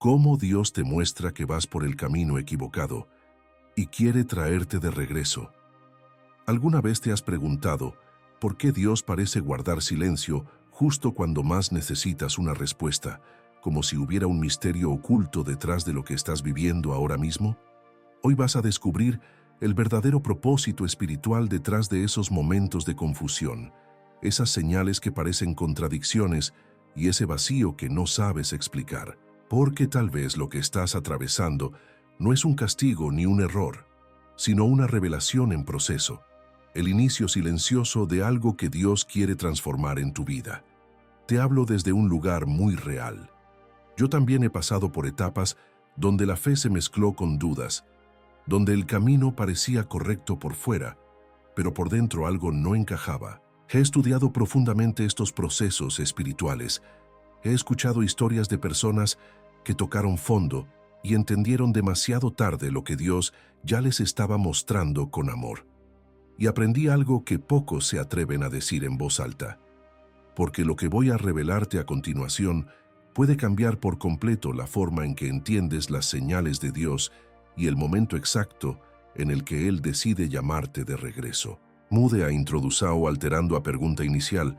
cómo Dios te muestra que vas por el camino equivocado y quiere traerte de regreso. ¿Alguna vez te has preguntado por qué Dios parece guardar silencio justo cuando más necesitas una respuesta, como si hubiera un misterio oculto detrás de lo que estás viviendo ahora mismo? Hoy vas a descubrir el verdadero propósito espiritual detrás de esos momentos de confusión, esas señales que parecen contradicciones y ese vacío que no sabes explicar. Porque tal vez lo que estás atravesando no es un castigo ni un error, sino una revelación en proceso, el inicio silencioso de algo que Dios quiere transformar en tu vida. Te hablo desde un lugar muy real. Yo también he pasado por etapas donde la fe se mezcló con dudas, donde el camino parecía correcto por fuera, pero por dentro algo no encajaba. He estudiado profundamente estos procesos espirituales. He escuchado historias de personas que tocaron fondo y entendieron demasiado tarde lo que Dios ya les estaba mostrando con amor. Y aprendí algo que pocos se atreven a decir en voz alta, porque lo que voy a revelarte a continuación puede cambiar por completo la forma en que entiendes las señales de Dios y el momento exacto en el que Él decide llamarte de regreso. Mude a introdução alterando a pregunta inicial.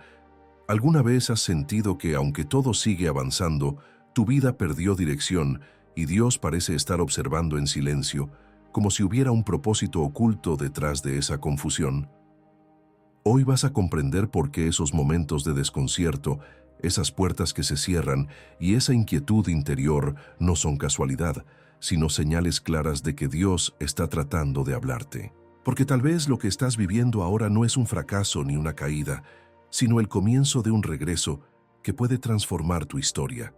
¿Alguna vez has sentido que, aunque todo sigue avanzando, tu vida perdió dirección y Dios parece estar observando en silencio, como si hubiera un propósito oculto detrás de esa confusión? Hoy vas a comprender por qué esos momentos de desconcierto, esas puertas que se cierran y esa inquietud interior no son casualidad, sino señales claras de que Dios está tratando de hablarte. Porque tal vez lo que estás viviendo ahora no es un fracaso ni una caída, sino el comienzo de un regreso que puede transformar tu historia.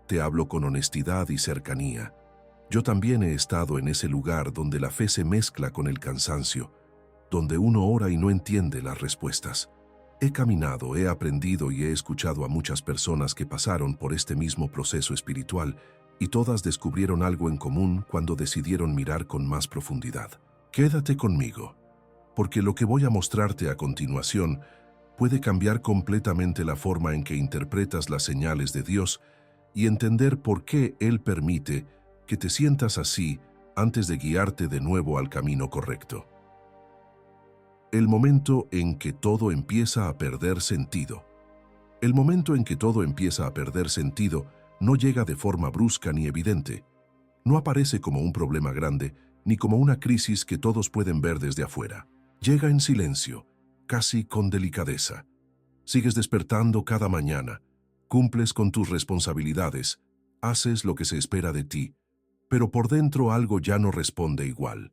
Te hablo con honestidad y cercanía. Yo también he estado en ese lugar donde la fe se mezcla con el cansancio, donde uno ora y no entiende las respuestas. He caminado, he aprendido y he escuchado a muchas personas que pasaron por este mismo proceso espiritual y todas descubrieron algo en común cuando decidieron mirar con más profundidad. Quédate conmigo, porque lo que voy a mostrarte a continuación puede cambiar completamente la forma en que interpretas las señales de Dios y entender por qué Él permite que te sientas así antes de guiarte de nuevo al camino correcto. El momento en que todo empieza a perder sentido. El momento en que todo empieza a perder sentido no llega de forma brusca ni evidente. No aparece como un problema grande, ni como una crisis que todos pueden ver desde afuera. Llega en silencio, casi con delicadeza. Sigues despertando cada mañana, cumples con tus responsabilidades, haces lo que se espera de ti, pero por dentro algo ya no responde igual.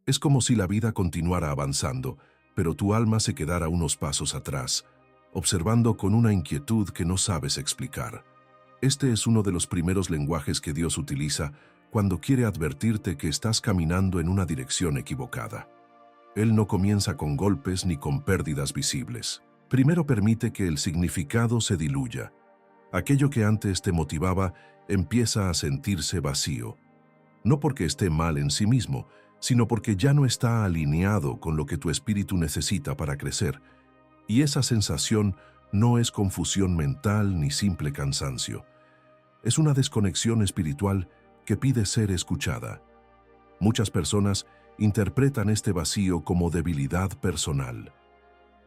Es como si la vida continuara avanzando, pero tu alma se quedara unos pasos atrás, observando con una inquietud que no sabes explicar. Este es uno de los primeros lenguajes que Dios utiliza cuando quiere advertirte que estás caminando en una dirección equivocada. Él no comienza con golpes ni con pérdidas visibles. Primero permite que el significado se diluya. Aquello que antes te motivaba empieza a sentirse vacío. No porque esté mal en sí mismo, sino porque ya no está alineado con lo que tu espíritu necesita para crecer. Y esa sensación no es confusión mental ni simple cansancio. Es una desconexión espiritual que pide ser escuchada. Muchas personas interpretan este vacío como debilidad personal.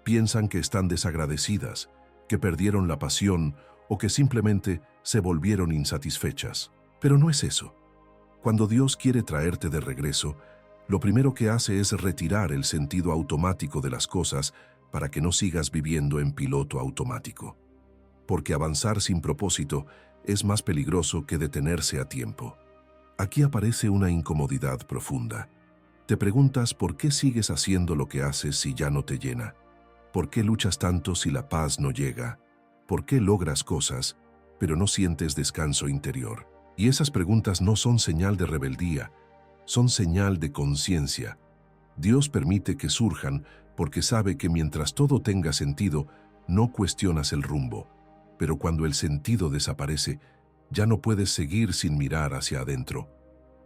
Piensan que están desagradecidas, que perdieron la pasión o que simplemente se volvieron insatisfechas. Pero no es eso. Cuando Dios quiere traerte de regreso, lo primero que hace es retirar el sentido automático de las cosas para que no sigas viviendo en piloto automático. Porque avanzar sin propósito es más peligroso que detenerse a tiempo. Aquí aparece una incomodidad profunda. Te preguntas por qué sigues haciendo lo que haces si ya no te llena. ¿Por qué luchas tanto si la paz no llega? ¿Por qué logras cosas, pero no sientes descanso interior? Y esas preguntas no son señal de rebeldía, son señal de conciencia. Dios permite que surjan porque sabe que mientras todo tenga sentido, no cuestionas el rumbo. Pero cuando el sentido desaparece, ya no puedes seguir sin mirar hacia adentro.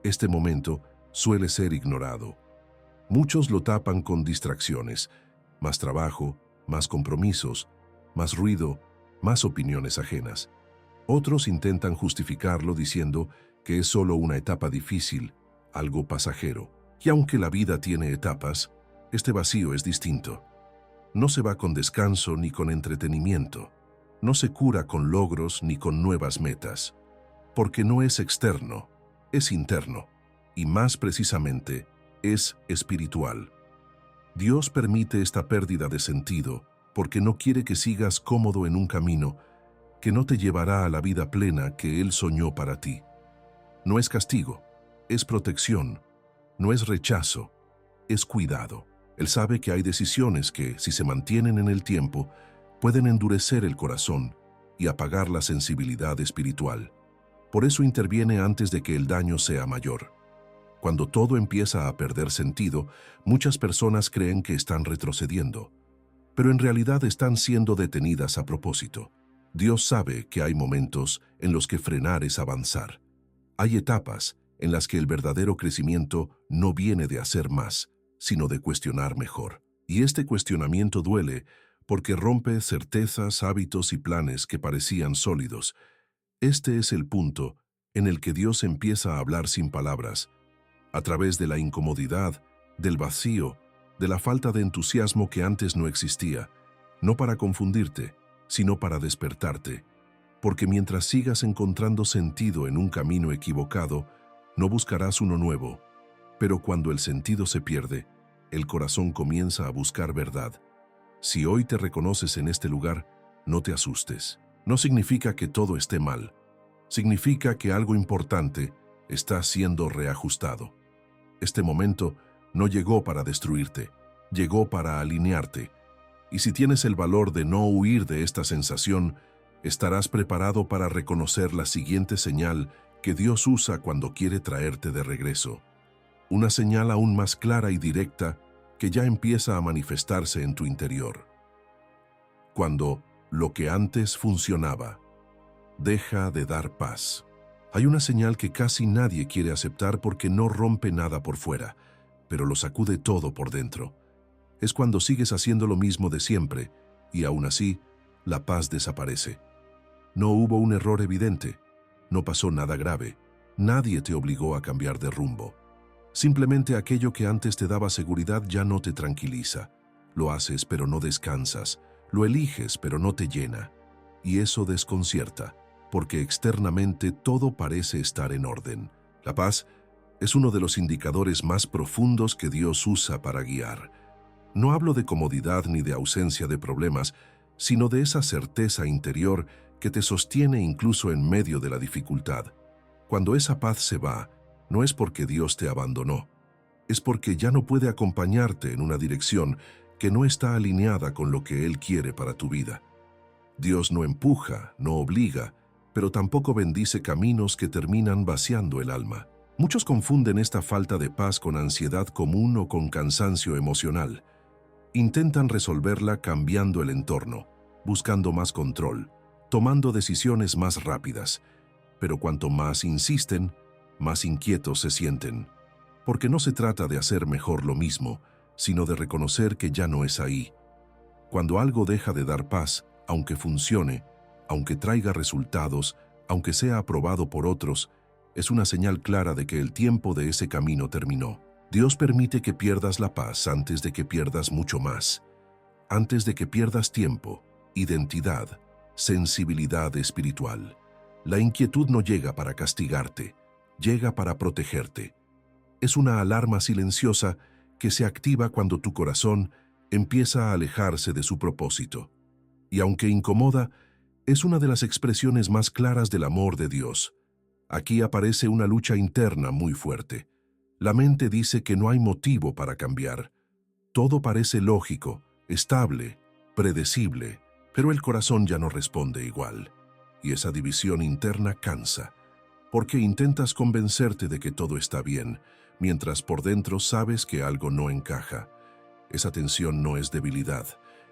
Este momento suele ser ignorado. Muchos lo tapan con distracciones, más trabajo, más compromisos, más ruido, más opiniones ajenas. Otros intentan justificarlo diciendo que es solo una etapa difícil, algo pasajero. Y aunque la vida tiene etapas, este vacío es distinto. No se va con descanso ni con entretenimiento. No se cura con logros ni con nuevas metas. Porque no es externo, es interno. Y más precisamente, es espiritual. Dios permite esta pérdida de sentido porque no quiere que sigas cómodo en un camino que no te llevará a la vida plena que Él soñó para ti. No es castigo, es protección, no es rechazo, es cuidado. Él sabe que hay decisiones que, si se mantienen en el tiempo, pueden endurecer el corazón y apagar la sensibilidad espiritual. Por eso interviene antes de que el daño sea mayor. Cuando todo empieza a perder sentido, muchas personas creen que están retrocediendo, pero en realidad están siendo detenidas a propósito. Dios sabe que hay momentos en los que frenar es avanzar. Hay etapas en las que el verdadero crecimiento no viene de hacer más, sino de cuestionar mejor. Y este cuestionamiento duele porque rompe certezas, hábitos y planes que parecían sólidos. Este es el punto en el que Dios empieza a hablar sin palabras, a través de la incomodidad, del vacío, de la falta de entusiasmo que antes no existía, no para confundirte, sino para despertarte, porque mientras sigas encontrando sentido en un camino equivocado, no buscarás uno nuevo. Pero cuando el sentido se pierde, el corazón comienza a buscar verdad. Si hoy te reconoces en este lugar, no te asustes. No significa que todo esté mal. Significa que algo importante está siendo reajustado. Este momento no llegó para destruirte, llegó para alinearte. Y si tienes el valor de no huir de esta sensación, estarás preparado para reconocer la siguiente señal que Dios usa cuando quiere traerte de regreso. Una señal aún más clara y directa que ya empieza a manifestarse en tu interior. Cuando lo que antes funcionaba deja de dar paz. Hay una señal que casi nadie quiere aceptar porque no rompe nada por fuera, pero lo sacude todo por dentro. Es cuando sigues haciendo lo mismo de siempre y aún así la paz desaparece. No hubo un error evidente, no pasó nada grave, nadie te obligó a cambiar de rumbo. Simplemente aquello que antes te daba seguridad ya no te tranquiliza. Lo haces pero no descansas, lo eliges pero no te llena. Y eso desconcierta, porque externamente todo parece estar en orden. La paz es uno de los indicadores más profundos que Dios usa para guiar. No hablo de comodidad ni de ausencia de problemas, sino de esa certeza interior que te sostiene incluso en medio de la dificultad. Cuando esa paz se va, no es porque Dios te abandonó, es porque ya no puede acompañarte en una dirección que no está alineada con lo que Él quiere para tu vida. Dios no empuja, no obliga, pero tampoco bendice caminos que terminan vaciando el alma. Muchos confunden esta falta de paz con ansiedad común o con cansancio emocional. Intentan resolverla cambiando el entorno, buscando más control, tomando decisiones más rápidas. Pero cuanto más insisten, más inquietos se sienten. Porque no se trata de hacer mejor lo mismo, sino de reconocer que ya no es ahí. Cuando algo deja de dar paz, aunque funcione, aunque traiga resultados, aunque sea aprobado por otros, es una señal clara de que el tiempo de ese camino terminó. Dios permite que pierdas la paz antes de que pierdas mucho más, antes de que pierdas tiempo, identidad, sensibilidad espiritual. La inquietud no llega para castigarte, llega para protegerte. Es una alarma silenciosa que se activa cuando tu corazón empieza a alejarse de su propósito. Y aunque incomoda, es una de las expresiones más claras del amor de Dios. Aquí aparece una lucha interna muy fuerte. La mente dice que no hay motivo para cambiar. Todo parece lógico, estable, predecible, pero el corazón ya no responde igual. Y esa división interna cansa, porque intentas convencerte de que todo está bien, mientras por dentro sabes que algo no encaja. Esa tensión no es debilidad,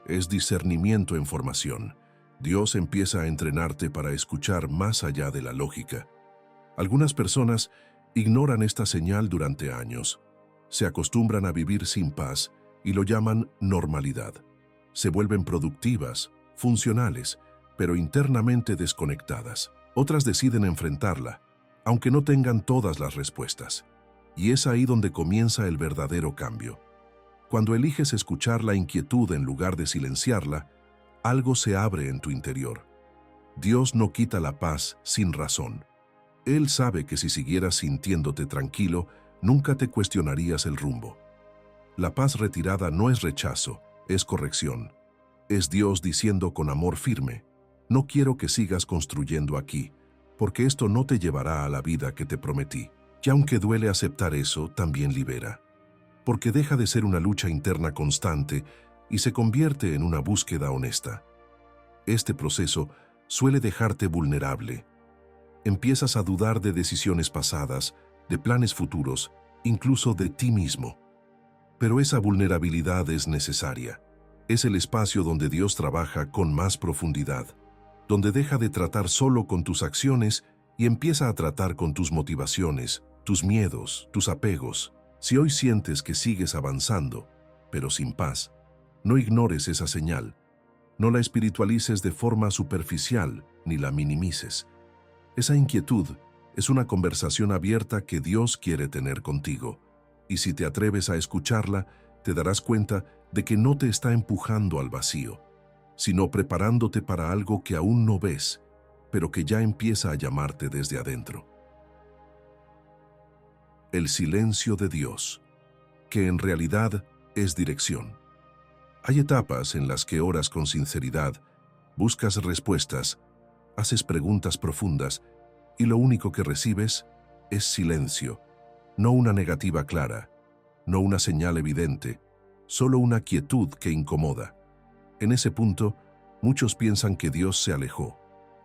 es discernimiento en formación. Dios empieza a entrenarte para escuchar más allá de la lógica. Algunas personas ignoran esta señal durante años. Se acostumbran a vivir sin paz y lo llaman normalidad. Se vuelven productivas, funcionales, pero internamente desconectadas. Otras deciden enfrentarla, aunque no tengan todas las respuestas. Y es ahí donde comienza el verdadero cambio. Cuando eliges escuchar la inquietud en lugar de silenciarla, algo se abre en tu interior. Dios no quita la paz sin razón. Él sabe que si siguieras sintiéndote tranquilo, nunca te cuestionarías el rumbo. La paz retirada no es rechazo, es corrección. Es Dios diciendo con amor firme: no quiero que sigas construyendo aquí, porque esto no te llevará a la vida que te prometí. Y aunque duele aceptar eso, también libera. Porque deja de ser una lucha interna constante y se convierte en una búsqueda honesta. Este proceso suele dejarte vulnerable. Empiezas a dudar de decisiones pasadas, de planes futuros, incluso de ti mismo. Pero esa vulnerabilidad es necesaria. Es el espacio donde Dios trabaja con más profundidad, donde deja de tratar solo con tus acciones y empieza a tratar con tus motivaciones, tus miedos, tus apegos. Si hoy sientes que sigues avanzando, pero sin paz, no ignores esa señal. No la espiritualices de forma superficial ni la minimices. Esa inquietud es una conversación abierta que Dios quiere tener contigo. Y si te atreves a escucharla, te darás cuenta de que no te está empujando al vacío, sino preparándote para algo que aún no ves, pero que ya empieza a llamarte desde adentro. El silencio de Dios, que en realidad es dirección. Hay etapas en las que oras con sinceridad, buscas respuestas, haces preguntas profundas y lo único que recibes es silencio, no una negativa clara, no una señal evidente, solo una quietud que incomoda. En ese punto, muchos piensan que Dios se alejó,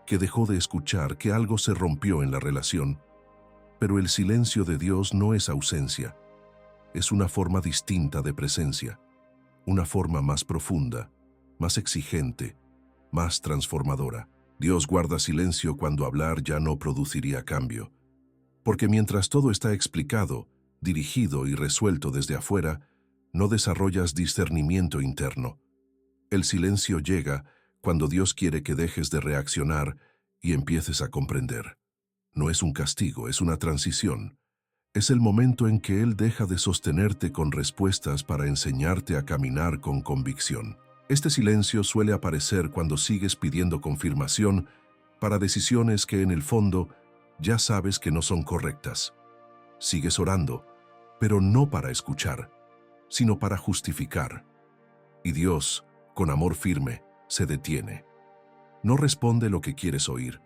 que dejó de escuchar, que algo se rompió en la relación. Pero el silencio de Dios no es ausencia, es una forma distinta de presencia, una forma más profunda, más exigente, más transformadora. Dios guarda silencio cuando hablar ya no produciría cambio. Porque mientras todo está explicado, dirigido y resuelto desde afuera, no desarrollas discernimiento interno. El silencio llega cuando Dios quiere que dejes de reaccionar y empieces a comprender. No es un castigo, es una transición. Es el momento en que Él deja de sostenerte con respuestas para enseñarte a caminar con convicción. Este silencio suele aparecer cuando sigues pidiendo confirmación para decisiones que en el fondo ya sabes que no son correctas. Sigues orando, pero no para escuchar, sino para justificar. Y Dios, con amor firme, se detiene. No responde lo que quieres oír,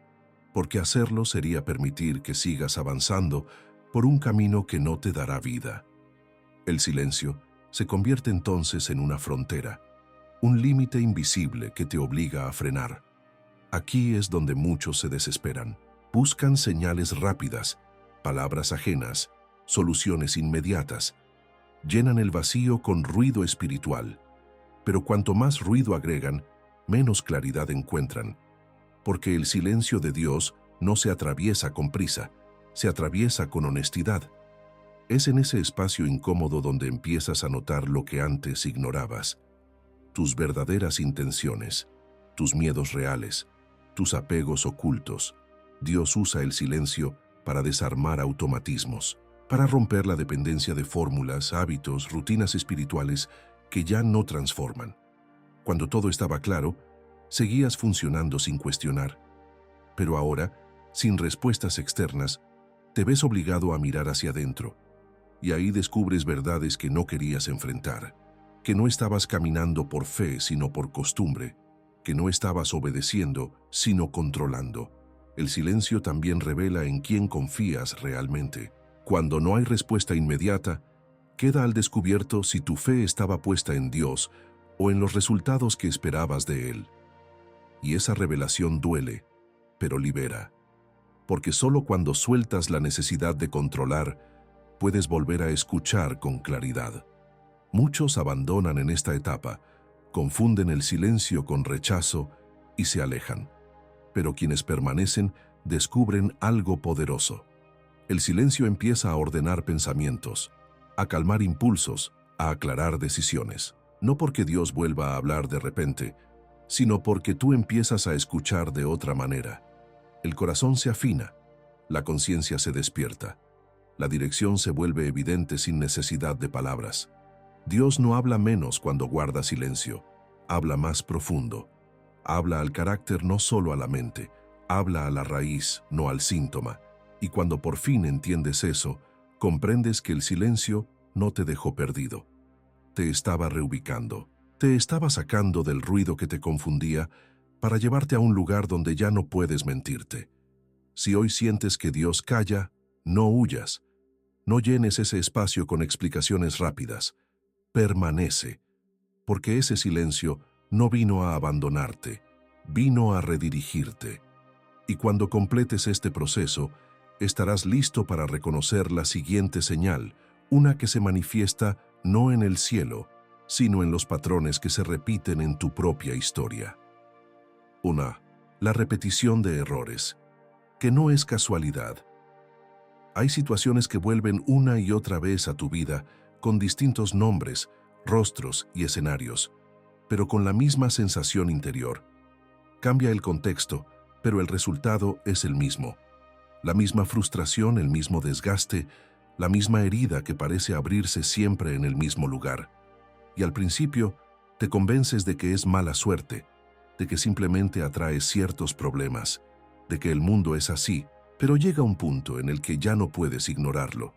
porque hacerlo sería permitir que sigas avanzando por un camino que no te dará vida. El silencio se convierte entonces en una frontera, un límite invisible que te obliga a frenar. Aquí es donde muchos se desesperan. Buscan señales rápidas, palabras ajenas, soluciones inmediatas. Llenan el vacío con ruido espiritual. Pero cuanto más ruido agregan, menos claridad encuentran. Porque el silencio de Dios no se atraviesa con prisa, se atraviesa con honestidad. Es en ese espacio incómodo donde empiezas a notar lo que antes ignorabas. Tus verdaderas intenciones, tus miedos reales, tus apegos ocultos. Dios usa el silencio para desarmar automatismos, para romper la dependencia de fórmulas, hábitos, rutinas espirituales que ya no transforman. Cuando todo estaba claro, seguías funcionando sin cuestionar. Pero ahora, sin respuestas externas, te ves obligado a mirar hacia adentro. Y ahí descubres verdades que no querías enfrentar, que no estabas caminando por fe sino por costumbre, que no estabas obedeciendo sino controlando. El silencio también revela en quién confías realmente. Cuando no hay respuesta inmediata, queda al descubierto si tu fe estaba puesta en Dios o en los resultados que esperabas de Él. Y esa revelación duele, pero libera. Porque solo cuando sueltas la necesidad de controlar, puedes volver a escuchar con claridad. Muchos abandonan en esta etapa, confunden el silencio con rechazo y se alejan. Pero quienes permanecen descubren algo poderoso. El silencio empieza a ordenar pensamientos, a calmar impulsos, a aclarar decisiones. No porque Dios vuelva a hablar de repente, sino porque tú empiezas a escuchar de otra manera. El corazón se afina, la conciencia se despierta, la dirección se vuelve evidente sin necesidad de palabras. Dios no habla menos cuando guarda silencio, habla más profundo. Habla al carácter, no solo a la mente, habla a la raíz, no al síntoma. Y cuando por fin entiendes eso, comprendes que el silencio no te dejó perdido. Te estaba reubicando, te estaba sacando del ruido que te confundía para llevarte a un lugar donde ya no puedes mentirte. Si hoy sientes que Dios calla, no huyas. No llenes ese espacio con explicaciones rápidas. Permanece, porque ese silencio no vino a abandonarte, vino a redirigirte. Y cuando completes este proceso, estarás listo para reconocer la siguiente señal, una que se manifiesta no en el cielo, sino en los patrones que se repiten en tu propia historia. 1. La repetición de errores, que no es casualidad. Hay situaciones que vuelven una y otra vez a tu vida con distintos nombres, rostros y escenarios, pero con la misma sensación interior. Cambia el contexto, pero el resultado es el mismo. La misma frustración, el mismo desgaste, la misma herida que parece abrirse siempre en el mismo lugar. Y al principio, te convences de que es mala suerte, de que simplemente atraes ciertos problemas, de que el mundo es así, pero llega un punto en el que ya no puedes ignorarlo.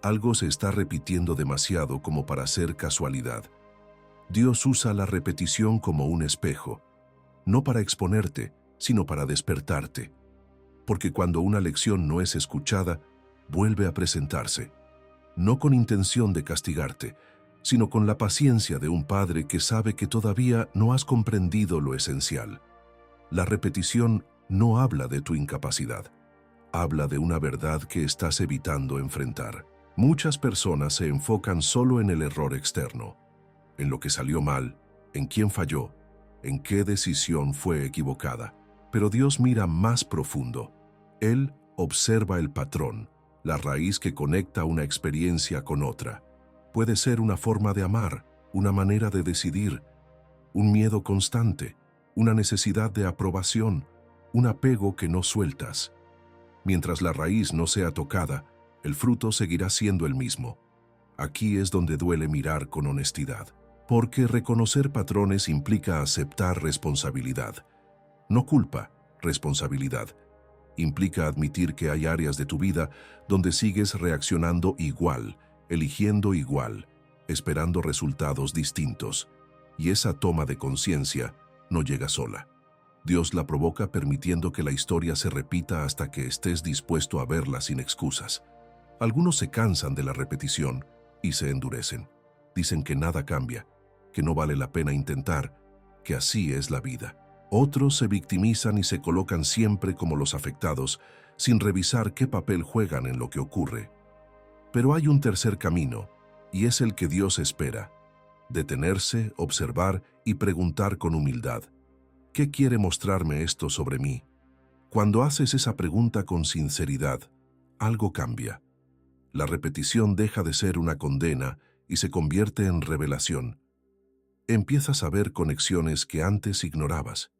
Algo se está repitiendo demasiado como para ser casualidad. Dios usa la repetición como un espejo, no para exponerte, sino para despertarte. Porque cuando una lección no es escuchada, vuelve a presentarse, no con intención de castigarte, sino con la paciencia de un padre que sabe que todavía no has comprendido lo esencial. La repetición no habla de tu incapacidad, habla de una verdad que estás evitando enfrentar. Muchas personas se enfocan solo en el error externo, en lo que salió mal, en quién falló, en qué decisión fue equivocada. Pero Dios mira más profundo. Él observa el patrón, la raíz que conecta una experiencia con otra. Puede ser una forma de amar, una manera de decidir, un miedo constante, una necesidad de aprobación, un apego que no sueltas. Mientras la raíz no sea tocada, el fruto seguirá siendo el mismo. Aquí es donde duele mirar con honestidad, porque reconocer patrones implica aceptar responsabilidad. No culpa, responsabilidad. Implica admitir que hay áreas de tu vida donde sigues reaccionando igual, eligiendo igual, esperando resultados distintos. Y esa toma de conciencia no llega sola. Dios la provoca permitiendo que la historia se repita hasta que estés dispuesto a verla sin excusas. Algunos se cansan de la repetición y se endurecen. Dicen que nada cambia, que no vale la pena intentar, que así es la vida. Otros se victimizan y se colocan siempre como los afectados, sin revisar qué papel juegan en lo que ocurre. Pero hay un tercer camino, y es el que Dios espera: detenerse, observar y preguntar con humildad: ¿qué quiere mostrarme esto sobre mí? Cuando haces esa pregunta con sinceridad, algo cambia. La repetición deja de ser una condena y se convierte en revelación. Empiezas a ver conexiones que antes ignorabas.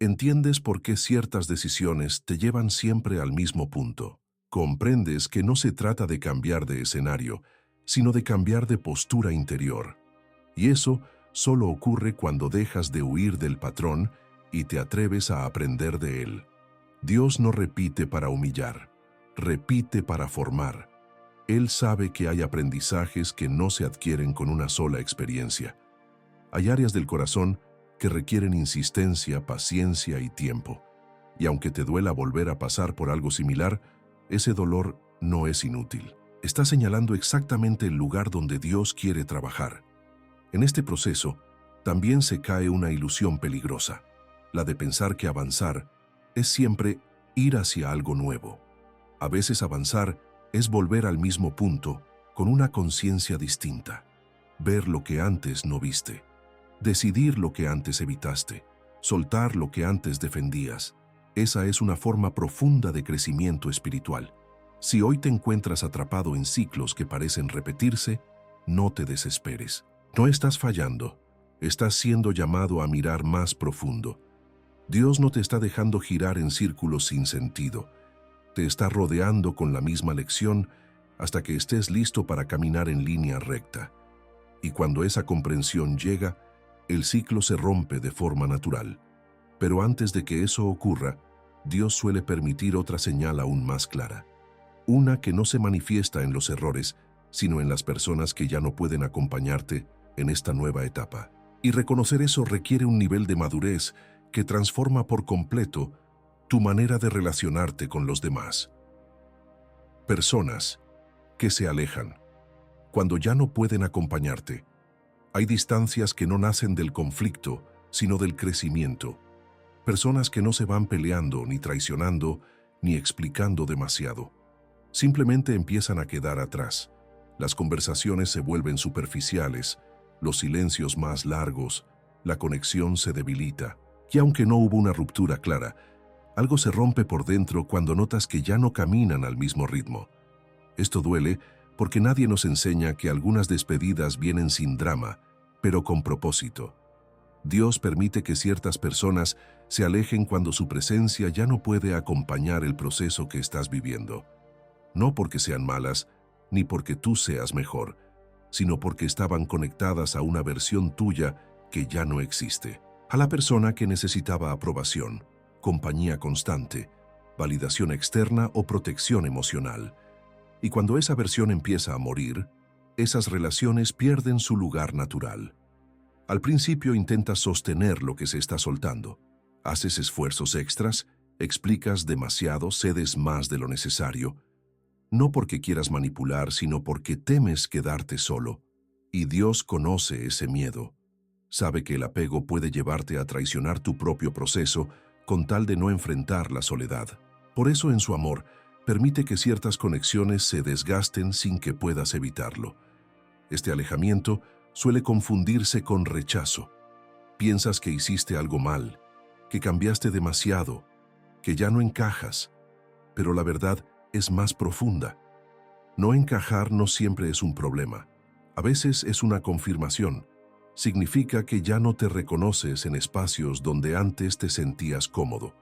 Entiendes por qué ciertas decisiones te llevan siempre al mismo punto. Comprendes que no se trata de cambiar de escenario, sino de cambiar de postura interior. Y eso solo ocurre cuando dejas de huir del patrón y te atreves a aprender de él. Dios no repite para humillar, repite para formar. Él sabe que hay aprendizajes que no se adquieren con una sola experiencia. Hay áreas del corazón que requieren insistencia, paciencia y tiempo. Y aunque te duela volver a pasar por algo similar, ese dolor no es inútil. Está señalando exactamente el lugar donde Dios quiere trabajar. En este proceso, también se cae una ilusión peligrosa, la de pensar que avanzar es siempre ir hacia algo nuevo. A veces avanzar es volver al mismo punto con una conciencia distinta, ver lo que antes no viste, decidir lo que antes evitaste, soltar lo que antes defendías. Esa es una forma profunda de crecimiento espiritual. Si hoy te encuentras atrapado en ciclos que parecen repetirse, no te desesperes. No estás fallando, estás siendo llamado a mirar más profundo. Dios no te está dejando girar en círculos sin sentido. Te está rodeando con la misma lección hasta que estés listo para caminar en línea recta. Y cuando esa comprensión llega, el ciclo se rompe de forma natural. Pero antes de que eso ocurra, Dios suele permitir otra señal aún más clara. Una que no se manifiesta en los errores, sino en las personas que ya no pueden acompañarte en esta nueva etapa. Y reconocer eso requiere un nivel de madurez que transforma por completo tu manera de relacionarte con los demás. Personas que se alejan cuando ya no pueden acompañarte. Hay distancias que no nacen del conflicto, sino del crecimiento. Personas que no se van peleando, ni traicionando, ni explicando demasiado. Simplemente empiezan a quedar atrás. Las conversaciones se vuelven superficiales, los silencios más largos, la conexión se debilita. Y aunque no hubo una ruptura clara, algo se rompe por dentro cuando notas que ya no caminan al mismo ritmo. Esto duele porque nadie nos enseña que algunas despedidas vienen sin drama, pero con propósito. Dios permite que ciertas personas se alejen cuando su presencia ya no puede acompañar el proceso que estás viviendo. No porque sean malas, ni porque tú seas mejor, sino porque estaban conectadas a una versión tuya que ya no existe. A la persona que necesitaba aprobación, compañía constante, validación externa o protección emocional. Y cuando esa versión empieza a morir, esas relaciones pierden su lugar natural. Al principio intentas sostener lo que se está soltando. Haces esfuerzos extras, explicas demasiado, cedes más de lo necesario. No porque quieras manipular, sino porque temes quedarte solo. Y Dios conoce ese miedo. Sabe que el apego puede llevarte a traicionar tu propio proceso con tal de no enfrentar la soledad. Por eso, en su amor, permite que ciertas conexiones se desgasten sin que puedas evitarlo. Este alejamiento suele confundirse con rechazo. Piensas que hiciste algo mal, que cambiaste demasiado, que ya no encajas, pero la verdad es más profunda. No encajar no siempre es un problema. A veces es una confirmación. Significa que ya no te reconoces en espacios donde antes te sentías cómodo.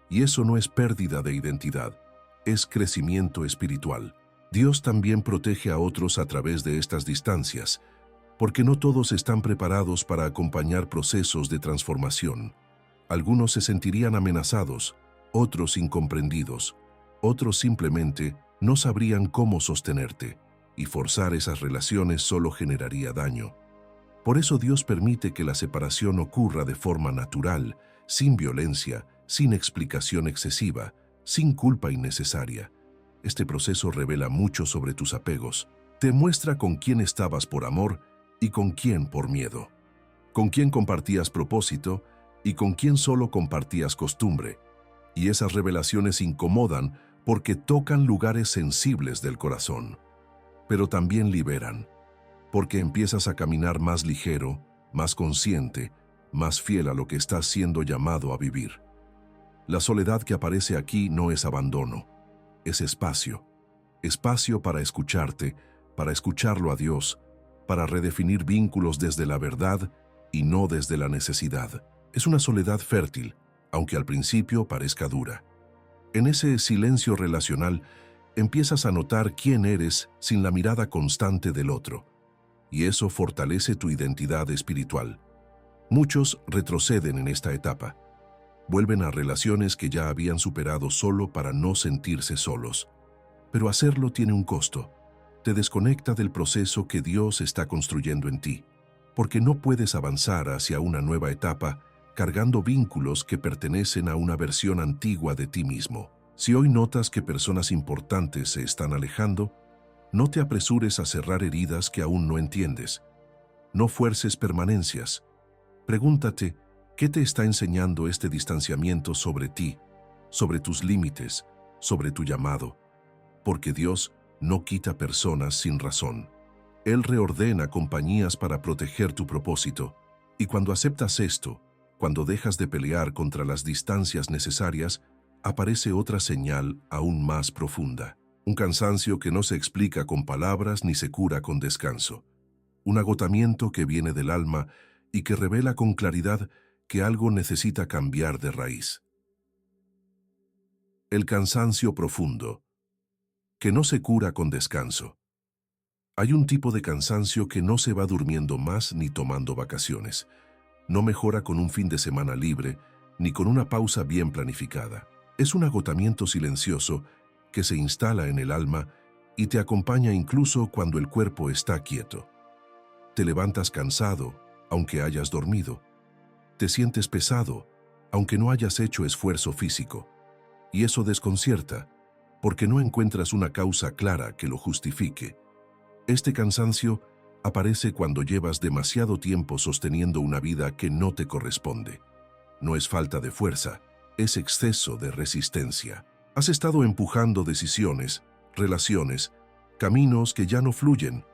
Y eso no es pérdida de identidad, es crecimiento espiritual. Dios también protege a otros a través de estas distancias, porque no todos están preparados para acompañar procesos de transformación. Algunos se sentirían amenazados, otros incomprendidos, otros simplemente no sabrían cómo sostenerte, y forzar esas relaciones solo generaría daño. Por eso Dios permite que la separación ocurra de forma natural, sin violencia, sin explicación excesiva, sin culpa innecesaria. Este proceso revela mucho sobre tus apegos. Te muestra con quién estabas por amor y con quién por miedo. Con quién compartías propósito y con quién solo compartías costumbre. Y esas revelaciones incomodan porque tocan lugares sensibles del corazón. Pero también liberan, porque empiezas a caminar más ligero, más consciente, más fiel a lo que estás siendo llamado a vivir. La soledad que aparece aquí no es abandono, es espacio. Espacio para escucharte, para escucharlo a Dios, para redefinir vínculos desde la verdad y no desde la necesidad. Es una soledad fértil, aunque al principio parezca dura. En ese silencio relacional, empiezas a notar quién eres sin la mirada constante del otro, y eso fortalece tu identidad espiritual. Muchos retroceden en esta etapa. Vuelven a relaciones que ya habían superado solo para no sentirse solos. Pero hacerlo tiene un costo. Te desconecta del proceso que Dios está construyendo en ti, porque no puedes avanzar hacia una nueva etapa cargando vínculos que pertenecen a una versión antigua de ti mismo. Si hoy notas que personas importantes se están alejando, no te apresures a cerrar heridas que aún no entiendes. No fuerces permanencias. Pregúntate, ¿qué te está enseñando este distanciamiento sobre ti, sobre tus límites, sobre tu llamado? Porque Dios no quita personas sin razón. Él reordena compañías para proteger tu propósito. Y cuando aceptas esto, cuando dejas de pelear contra las distancias necesarias, aparece otra señal aún más profunda. Un cansancio que no se explica con palabras ni se cura con descanso. Un agotamiento que viene del alma y que revela con claridad que algo necesita cambiar de raíz. El cansancio profundo, que no se cura con descanso. Hay un tipo de cansancio que no se va durmiendo más ni tomando vacaciones. No mejora con un fin de semana libre ni con una pausa bien planificada. Es un agotamiento silencioso que se instala en el alma y te acompaña incluso cuando el cuerpo está quieto. Te levantas cansado, aunque hayas dormido. Te sientes pesado, aunque no hayas hecho esfuerzo físico. Y eso desconcierta, porque no encuentras una causa clara que lo justifique. Este cansancio aparece cuando llevas demasiado tiempo sosteniendo una vida que no te corresponde. No es falta de fuerza, es exceso de resistencia. Has estado empujando decisiones, relaciones, caminos que ya no fluyen,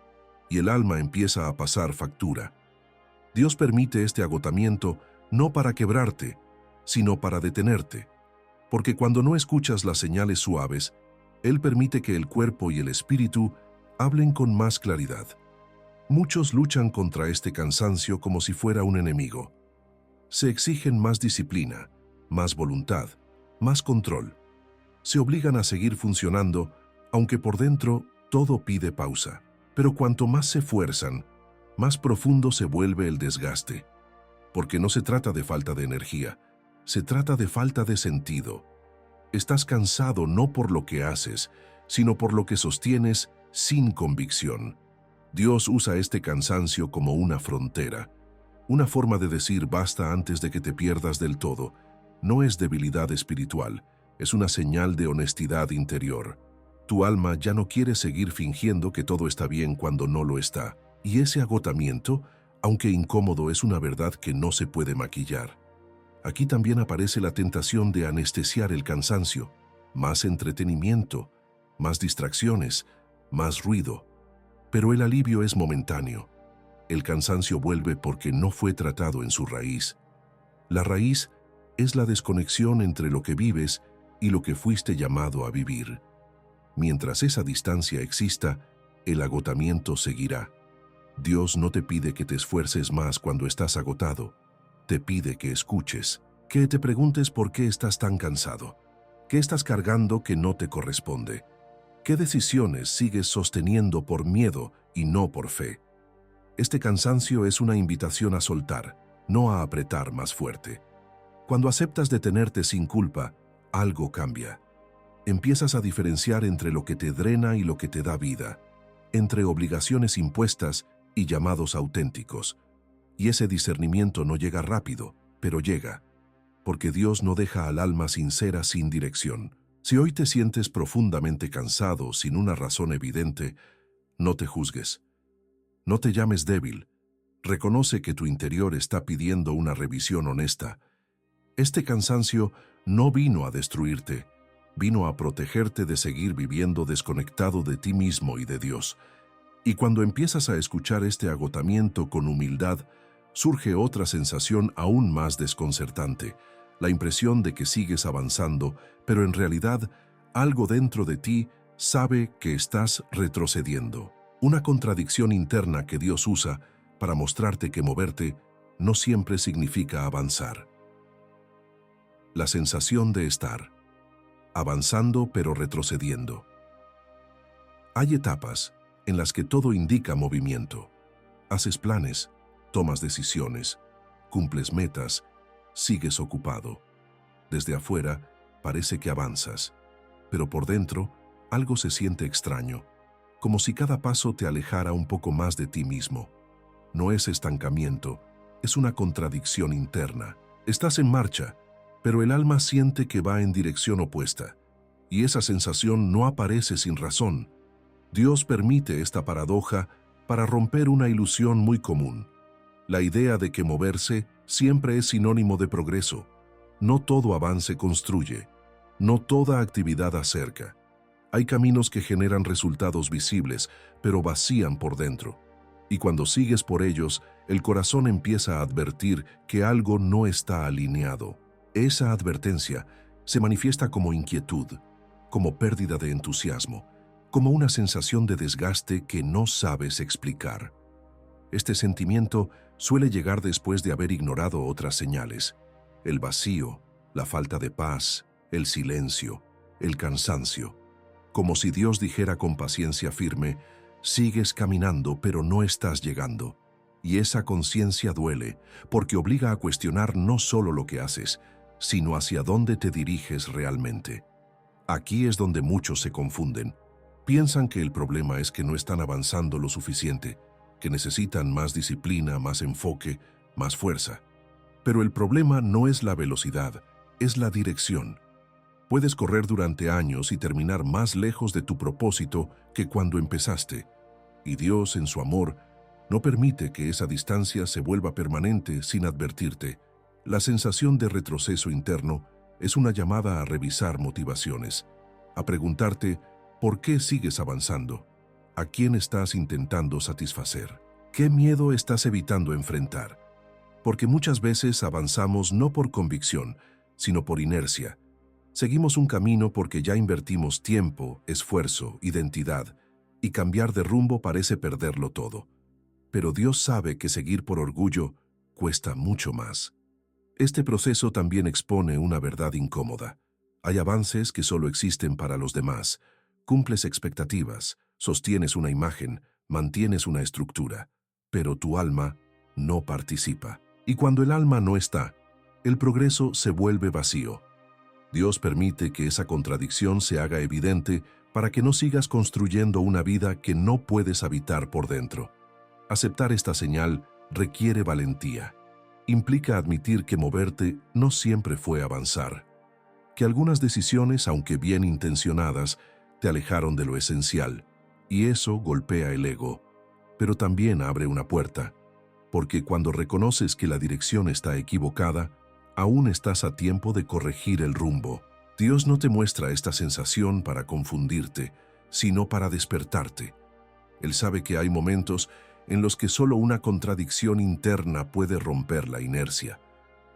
y el alma empieza a pasar factura. Dios permite este agotamiento no para quebrarte, sino para detenerte, porque cuando no escuchas las señales suaves, Él permite que el cuerpo y el espíritu hablen con más claridad. Muchos luchan contra este cansancio como si fuera un enemigo. Se exigen más disciplina, más voluntad, más control. Se obligan a seguir funcionando, aunque por dentro todo pide pausa. Pero cuanto más se fuerzan, más profundo se vuelve el desgaste. Porque no se trata de falta de energía, se trata de falta de sentido. Estás cansado no por lo que haces, sino por lo que sostienes sin convicción. Dios usa este cansancio como una frontera, una forma de decir basta antes de que te pierdas del todo. No es debilidad espiritual, es una señal de honestidad interior. Tu alma ya no quiere seguir fingiendo que todo está bien cuando no lo está. Y ese agotamiento, aunque incómodo, es una verdad que no se puede maquillar. Aquí también aparece la tentación de anestesiar el cansancio. Más entretenimiento, más distracciones, más ruido. Pero el alivio es momentáneo. El cansancio vuelve porque no fue tratado en su raíz. La raíz es la desconexión entre lo que vives y lo que fuiste llamado a vivir. Mientras esa distancia exista, el agotamiento seguirá. Dios no te pide que te esfuerces más cuando estás agotado. Te pide que escuches, que te preguntes por qué estás tan cansado, qué estás cargando que no te corresponde, qué decisiones sigues sosteniendo por miedo y no por fe. Este cansancio es una invitación a soltar, no a apretar más fuerte. Cuando aceptas detenerte sin culpa, algo cambia. Empiezas a diferenciar entre lo que te drena y lo que te da vida, entre obligaciones impuestas y llamados auténticos. Y ese discernimiento no llega rápido, pero llega, porque Dios no deja al alma sincera sin dirección. Si hoy te sientes profundamente cansado sin una razón evidente, no te juzgues. No te llames débil. Reconoce que tu interior está pidiendo una revisión honesta. Este cansancio no vino a destruirte, vino a protegerte de seguir viviendo desconectado de ti mismo y de Dios. Y cuando empiezas a escuchar este agotamiento con humildad, surge otra sensación aún más desconcertante, la impresión de que sigues avanzando, pero en realidad algo dentro de ti sabe que estás retrocediendo. Una contradicción interna que Dios usa para mostrarte que moverte no siempre significa avanzar. La sensación de estar avanzando pero retrocediendo. Hay etapas en las que todo indica movimiento. Haces planes, tomas decisiones, cumples metas, sigues ocupado. Desde afuera parece que avanzas, pero por dentro algo se siente extraño, como si cada paso te alejara un poco más de ti mismo. No es estancamiento, es una contradicción interna. Estás en marcha, pero el alma siente que va en dirección opuesta, y esa sensación no aparece sin razón. Dios permite esta paradoja para romper una ilusión muy común, la idea de que moverse siempre es sinónimo de progreso. No todo avance construye, no toda actividad acerca. Hay caminos que generan resultados visibles, pero vacían por dentro. Y cuando sigues por ellos, el corazón empieza a advertir que algo no está alineado. Esa advertencia se manifiesta como inquietud, como pérdida de entusiasmo, como una sensación de desgaste que no sabes explicar. Este sentimiento suele llegar después de haber ignorado otras señales: el vacío, la falta de paz, el silencio, el cansancio. Como si Dios dijera con paciencia firme: sigues caminando, pero no estás llegando. Y esa conciencia duele, porque obliga a cuestionar no solo lo que haces, sino hacia dónde te diriges realmente. Aquí es donde muchos se confunden. Piensan que el problema es que no están avanzando lo suficiente, que necesitan más disciplina, más enfoque, más fuerza. Pero el problema no es la velocidad, es la dirección. Puedes correr durante años y terminar más lejos de tu propósito que cuando empezaste. Y Dios, en su amor, no permite que esa distancia se vuelva permanente sin advertirte. La sensación de retroceso interno es una llamada a revisar motivaciones, a preguntarte por qué sigues avanzando, a quién estás intentando satisfacer, qué miedo estás evitando enfrentar. Porque muchas veces avanzamos no por convicción, sino por inercia. Seguimos un camino porque ya invertimos tiempo, esfuerzo, identidad, y cambiar de rumbo parece perderlo todo. Pero Dios sabe que seguir por orgullo cuesta mucho más. Este proceso también expone una verdad incómoda. Hay avances que solo existen para los demás. Cumples expectativas, sostienes una imagen, mantienes una estructura, pero tu alma no participa. Y cuando el alma no está, el progreso se vuelve vacío. Dios permite que esa contradicción se haga evidente para que no sigas construyendo una vida que no puedes habitar por dentro. Aceptar esta señal requiere valentía. Implica admitir que moverte no siempre fue avanzar, que algunas decisiones, aunque bien intencionadas, te alejaron de lo esencial, y eso golpea el ego, pero también abre una puerta, porque cuando reconoces que la dirección está equivocada, aún estás a tiempo de corregir el rumbo. Dios no te muestra esta sensación para confundirte, sino para despertarte. Él sabe que hay momentos en los que solo una contradicción interna puede romper la inercia,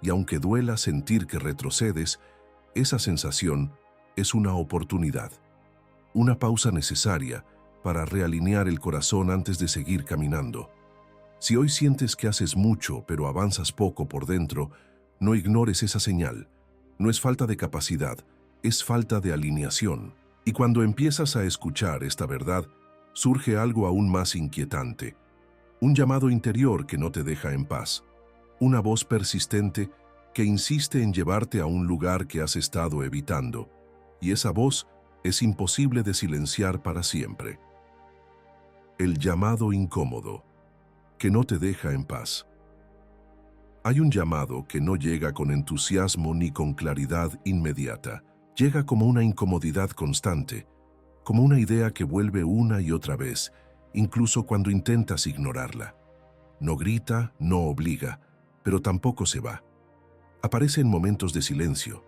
y aunque duela sentir que retrocedes, esa sensación es una oportunidad, una pausa necesaria para realinear el corazón antes de seguir caminando. Si hoy sientes que haces mucho pero avanzas poco por dentro, no ignores esa señal. No es falta de capacidad, es falta de alineación. Y cuando empiezas a escuchar esta verdad, surge algo aún más inquietante. Un llamado interior que no te deja en paz. Una voz persistente que insiste en llevarte a un lugar que has estado evitando. Y esa voz es imposible de silenciar para siempre. El llamado incómodo, que no te deja en paz. Hay un llamado que no llega con entusiasmo ni con claridad inmediata. Llega como una incomodidad constante, como una idea que vuelve una y otra vez, incluso cuando intentas ignorarla. No grita, no obliga, pero tampoco se va. Aparece en momentos de silencio,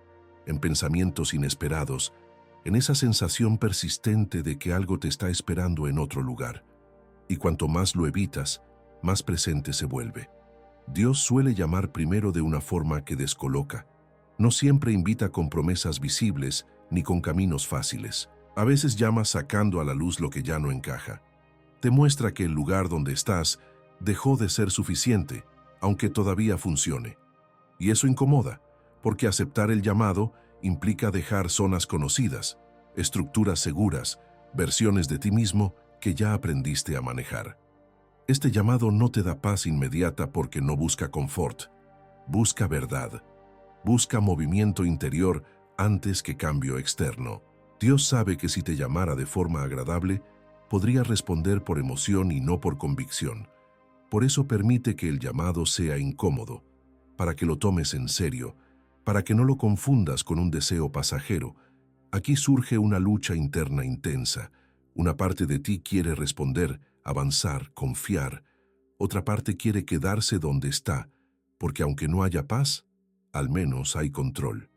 en pensamientos inesperados, en esa sensación persistente de que algo te está esperando en otro lugar. Y cuanto más lo evitas, más presente se vuelve. Dios suele llamar primero de una forma que descoloca. No siempre invita con promesas visibles ni con caminos fáciles. A veces llama sacando a la luz lo que ya no encaja. Te muestra que el lugar donde estás dejó de ser suficiente, aunque todavía funcione. Y eso incomoda, porque aceptar el llamado implica dejar zonas conocidas, estructuras seguras, versiones de ti mismo que ya aprendiste a manejar. Este llamado no te da paz inmediata porque no busca confort, busca verdad, busca movimiento interior antes que cambio externo. Dios sabe que si te llamara de forma agradable, podría responder por emoción y no por convicción. Por eso permite que el llamado sea incómodo, para que lo tomes en serio, para que no lo confundas con un deseo pasajero. Aquí surge una lucha interna intensa. Una parte de ti quiere responder, avanzar, confiar. Otra parte quiere quedarse donde está, porque aunque no haya paz, al menos hay control.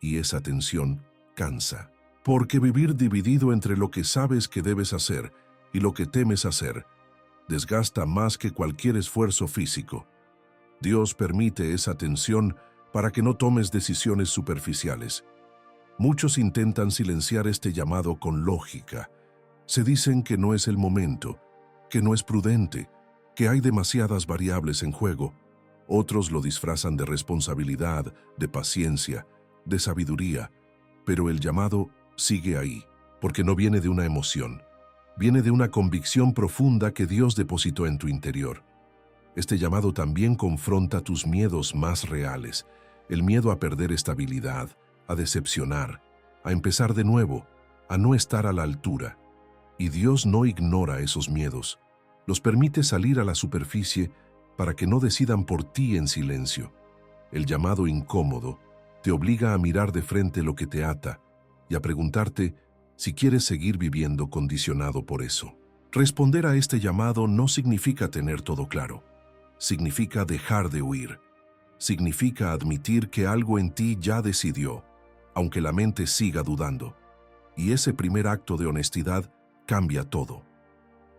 Y esa tensión cansa. Porque vivir dividido entre lo que sabes que debes hacer y lo que temes hacer desgasta más que cualquier esfuerzo físico. Dios permite esa tensión para que no tomes decisiones superficiales. Muchos intentan silenciar este llamado con lógica. Se dicen que no es el momento, que no es prudente, que hay demasiadas variables en juego. Otros lo disfrazan de responsabilidad, de paciencia, de sabiduría, pero el llamado sigue ahí, porque no viene de una emoción, viene de una convicción profunda que Dios depositó en tu interior. Este llamado también confronta tus miedos más reales, el miedo a perder estabilidad, a decepcionar, a empezar de nuevo, a no estar a la altura. Y Dios no ignora esos miedos, los permite salir a la superficie para que no decidan por ti en silencio. El llamado incómodo te obliga a mirar de frente lo que te ata y a preguntarte si quieres seguir viviendo condicionado por eso. Responder a este llamado no significa tener todo claro. Significa dejar de huir. Significa admitir que algo en ti ya decidió, aunque la mente siga dudando. Y ese primer acto de honestidad cambia todo.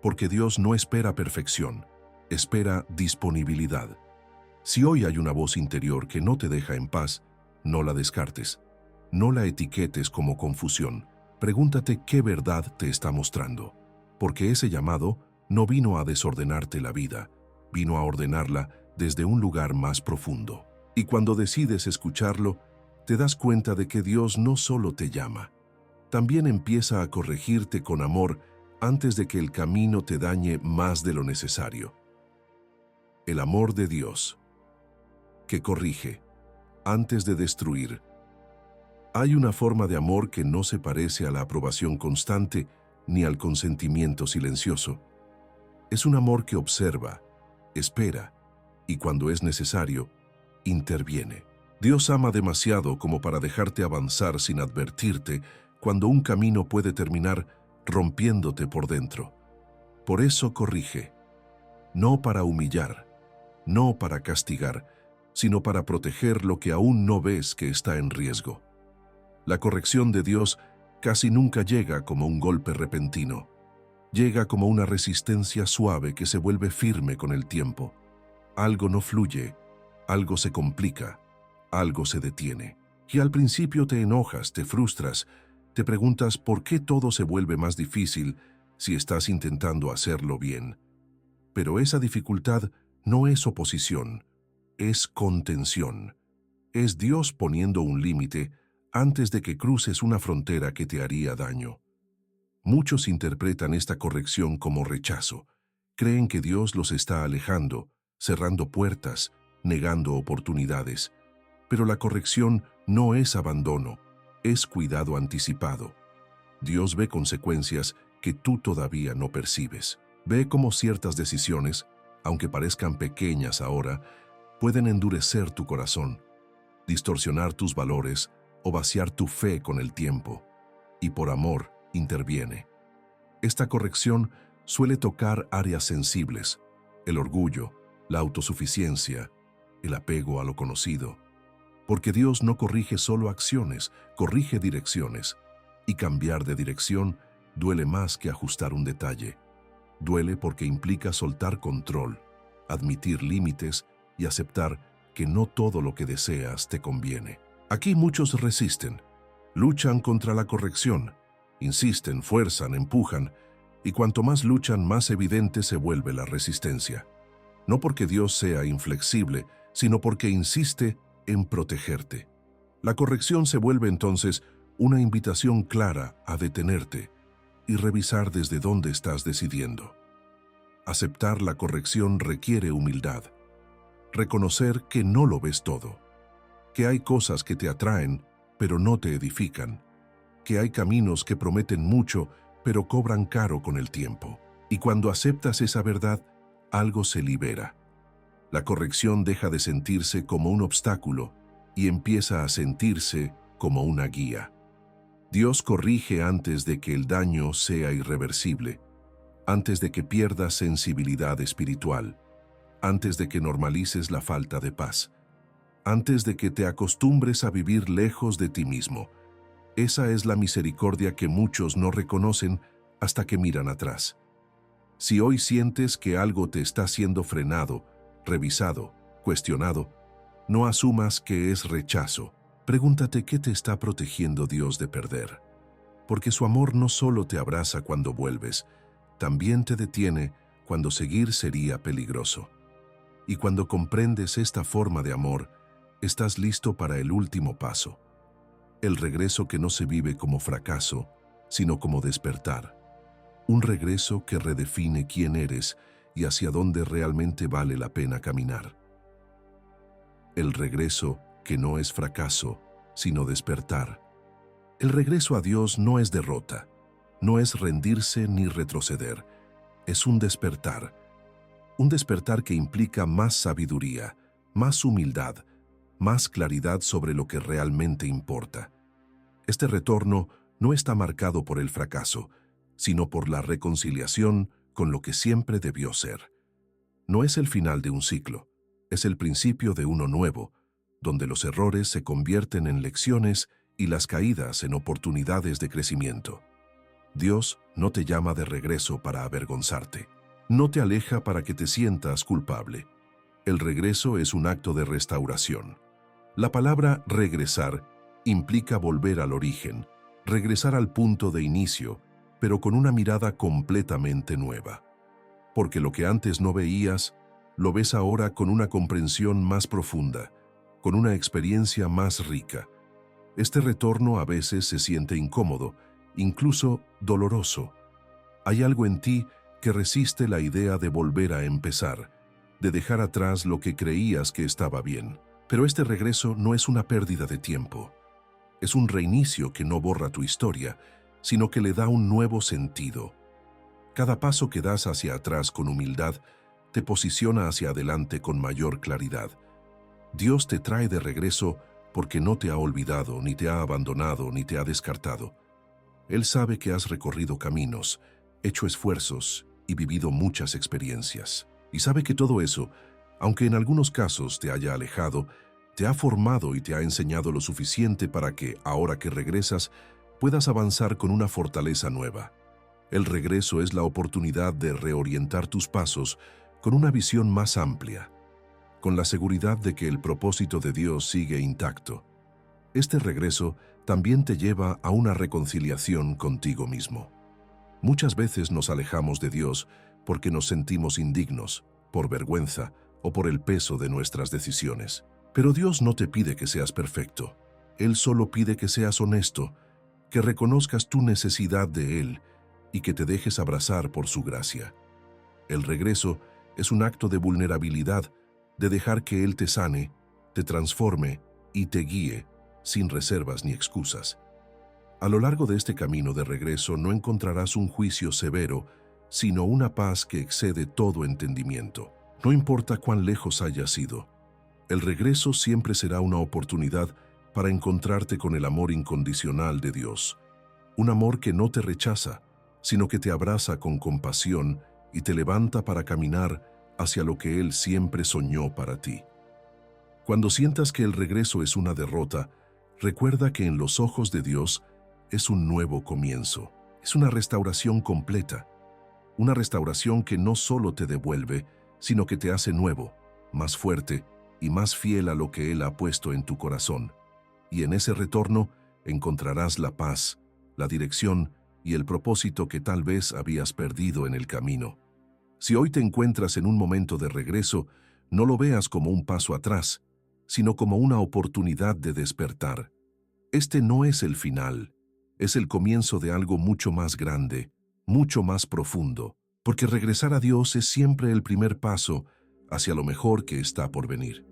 Porque Dios no espera perfección, espera disponibilidad. Si hoy hay una voz interior que no te deja en paz, no la descartes. No la etiquetes como confusión. Pregúntate qué verdad te está mostrando. Porque ese llamado no vino a desordenarte la vida, vino a ordenarla desde un lugar más profundo. Y cuando decides escucharlo, te das cuenta de que Dios no solo te llama, también empieza a corregirte con amor antes de que el camino te dañe más de lo necesario. El amor de Dios, que corrige antes de destruir. Hay una forma de amor que no se parece a la aprobación constante ni al consentimiento silencioso. Es un amor que observa, espera y cuando es necesario, interviene. Dios ama demasiado como para dejarte avanzar sin advertirte cuando un camino puede terminar rompiéndote por dentro. Por eso corrige, no para humillar, no para castigar, sino para proteger lo que aún no ves que está en riesgo. La corrección de Dios casi nunca llega como un golpe repentino. Llega como una resistencia suave que se vuelve firme con el tiempo. Algo no fluye, algo se complica, algo se detiene. Y al principio te enojas, te frustras, te preguntas por qué todo se vuelve más difícil si estás intentando hacerlo bien. Pero esa dificultad no es oposición, es contención. Es Dios poniendo un límite antes de que cruces una frontera que te haría daño. Muchos interpretan esta corrección como rechazo. Creen que Dios los está alejando, cerrando puertas, negando oportunidades. Pero la corrección no es abandono, es cuidado anticipado. Dios ve consecuencias que tú todavía no percibes. Ve cómo ciertas decisiones, aunque parezcan pequeñas ahora, pueden endurecer tu corazón, distorsionar tus valores o vaciar tu fe con el tiempo. Y por amor, interviene. Esta corrección suele tocar áreas sensibles, el orgullo, la autosuficiencia, el apego a lo conocido. Porque Dios no corrige solo acciones, corrige direcciones. Y cambiar de dirección duele más que ajustar un detalle. Duele porque implica soltar control, admitir límites y aceptar que no todo lo que deseas te conviene. Aquí muchos resisten, luchan contra la corrección, insisten, fuerzan, empujan, y cuanto más luchan, más evidente se vuelve la resistencia. No porque Dios sea inflexible, sino porque insiste en protegerte. La corrección se vuelve entonces una invitación clara a detenerte y revisar desde dónde estás decidiendo. Aceptar la corrección requiere humildad. Reconocer que no lo ves todo, que hay cosas que te atraen, pero no te edifican, que hay caminos que prometen mucho, pero cobran caro con el tiempo. Y cuando aceptas esa verdad, algo se libera. La corrección deja de sentirse como un obstáculo y empieza a sentirse como una guía. Dios corrige antes de que el daño sea irreversible, antes de que pierdas sensibilidad espiritual, antes de que normalices la falta de paz, antes de que te acostumbres a vivir lejos de ti mismo. Esa es la misericordia que muchos no reconocen hasta que miran atrás. Si hoy sientes que algo te está siendo frenado, revisado, cuestionado, no asumas que es rechazo. Pregúntate qué te está protegiendo Dios de perder. Porque su amor no solo te abraza cuando vuelves, también te detiene cuando seguir sería peligroso. Y cuando comprendes esta forma de amor, estás listo para el último paso. El regreso que no se vive como fracaso, sino como despertar. Un regreso que redefine quién eres y hacia dónde realmente vale la pena caminar. El regreso que no es fracaso, sino despertar. El regreso a Dios no es derrota, no es rendirse ni retroceder, es un despertar que implica más sabiduría, más humildad, más claridad sobre lo que realmente importa. Este retorno no está marcado por el fracaso, sino por la reconciliación con lo que siempre debió ser. No es el final de un ciclo, es el principio de uno nuevo, donde los errores se convierten en lecciones y las caídas en oportunidades de crecimiento. Dios no te llama de regreso para avergonzarte. No te aleja para que te sientas culpable. El regreso es un acto de restauración. La palabra regresar implica volver al origen, regresar al punto de inicio, pero con una mirada completamente nueva. Porque lo que antes no veías, lo ves ahora con una comprensión más profunda, con una experiencia más rica. Este retorno a veces se siente incómodo, incluso doloroso. Hay algo en ti que resiste la idea de volver a empezar, de dejar atrás lo que creías que estaba bien. Pero este regreso no es una pérdida de tiempo. Es un reinicio que no borra tu historia, sino que le da un nuevo sentido. Cada paso que das hacia atrás con humildad te posiciona hacia adelante con mayor claridad. Dios te trae de regreso porque no te ha olvidado, ni te ha abandonado, ni te ha descartado. Él sabe que has recorrido caminos, hecho esfuerzos y vivido muchas experiencias. Y sabe que todo eso, aunque en algunos casos te haya alejado, te ha formado y te ha enseñado lo suficiente para que, ahora que regresas, puedas avanzar con una fortaleza nueva. El regreso es la oportunidad de reorientar tus pasos con una visión más amplia, con la seguridad de que el propósito de Dios sigue intacto. Este regreso también te lleva a una reconciliación contigo mismo. Muchas veces nos alejamos de Dios porque nos sentimos indignos, por vergüenza o por el peso de nuestras decisiones. Pero Dios no te pide que seas perfecto. Él solo pide que seas honesto, que reconozcas tu necesidad de Él y que te dejes abrazar por su gracia. El regreso es un acto de vulnerabilidad, de dejar que Él te sane, te transforme y te guíe, sin reservas ni excusas. A lo largo de este camino de regreso no encontrarás un juicio severo, sino una paz que excede todo entendimiento. No importa cuán lejos hayas ido, el regreso siempre será una oportunidad para encontrarte con el amor incondicional de Dios. Un amor que no te rechaza, sino que te abraza con compasión y te levanta para caminar hacia lo que Él siempre soñó para ti. Cuando sientas que el regreso es una derrota, recuerda que en los ojos de Dios es un nuevo comienzo. Es una restauración completa. Una restauración que no solo te devuelve, sino que te hace nuevo, más fuerte y más fiel a lo que Él ha puesto en tu corazón. Y en ese retorno encontrarás la paz, la dirección y el propósito que tal vez habías perdido en el camino. Si hoy te encuentras en un momento de regreso, no lo veas como un paso atrás, sino como una oportunidad de despertar. Este no es el final, es el comienzo de algo mucho más grande, mucho más profundo, porque regresar a Dios es siempre el primer paso hacia lo mejor que está por venir.